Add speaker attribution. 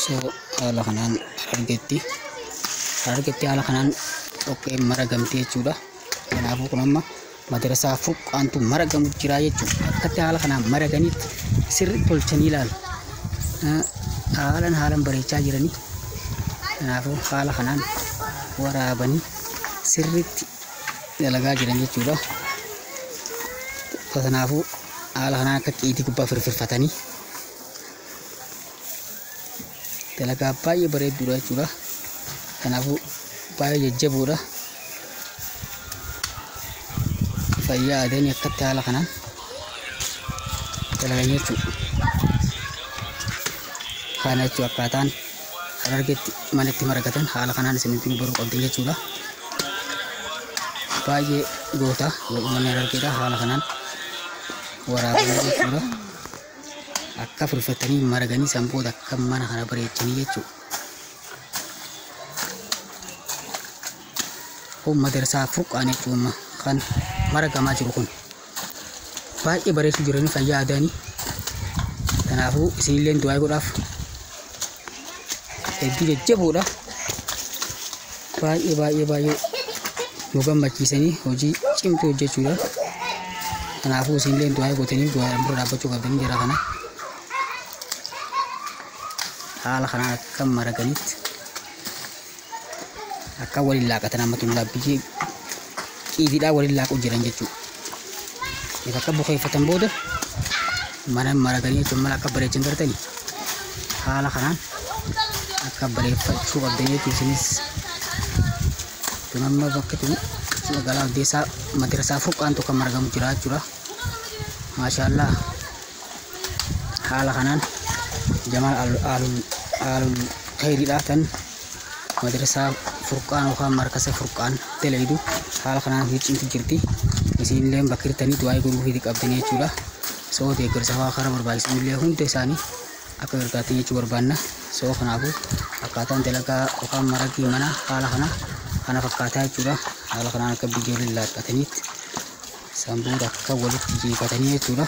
Speaker 1: So haala kanaan argetti haala kanaan oke maragamtee jechuudha. Kanaafuu kun amma madrasaa furqaantu maragamu jira jechuudha. Akkatti haala kanaan maraganitti sirri tolchanii ilaalu. Haalan bareechaa jiranii. Kanaafuu haala kanaan waraabanii sirriitti dalagaa jiran jechuudha. Kanaafuu haala kanaan akka qiitii gubbaa firfirfatanii dalagaa baay'ee bareedduudha jechuudha. Kanaafuu baay'ee jajjaboodha. Fayyaa adeemee akkatti haala kanaan dalagan jechuudha. Kana jechuudha akkaataan argetti manatti maragatan haala kanaan isinitti baruu qabdan jechuudha. Baay'ee goota mana argeedha haala kanaan waraabanii jechuudha. Akka firfatanii maraganii sanboota akka mana kana bareechanii jechuudha. Kun madrasaa furqaan jechuudha kan maragamaa jiru kun. Baay'ee bareechuu jiranii fayyaa adeemanii. Kanaafuu isinillee du'aa godhaaf hedduu jajjaboodha. Baay'ee nu gammachiisanii hojii cimtuu hojjechuudha. Kanaafuu isinillee du'aa gootanii du'aa bira dhaabbachuu qabdanii jira kana. Haala kanaan akka maraganitti akka waliin laaqatan amma tun labbiyyee qiitiidhaa waliin laaquu jiran jechuudha. Akka bukeeffatan booda mana maraganii jechuun mala akka bareechan gartanii haala kanaan akka bareeffachuu qabdan jechuudha. Isinis tun amma bakka tun magaalaa Oddeessaa madrasaa furqaantu kan maragamu jira jechuudha. Maashaallah haala kanaan Jamal alul khayriidhaa tan madrasaa furqaan yookaan markasa furqaan dalayidu haala kanaan hiccintu jirti. Isinillee bakkirtanii du'aa godhuu fi qabdanii jechuudha. Soo deeggarsa waa karaa barbaachisanillee hunda isaanii akka gargaartan jechuu barbaanna. Soo kanaafuu akkaataan dalagaa yookaan maragii mana haala kana fakkaataa jechuudha. Haala kanaan akka biyyoo laaqataniitti sanboota akka walitti jiifatanii jechuudha.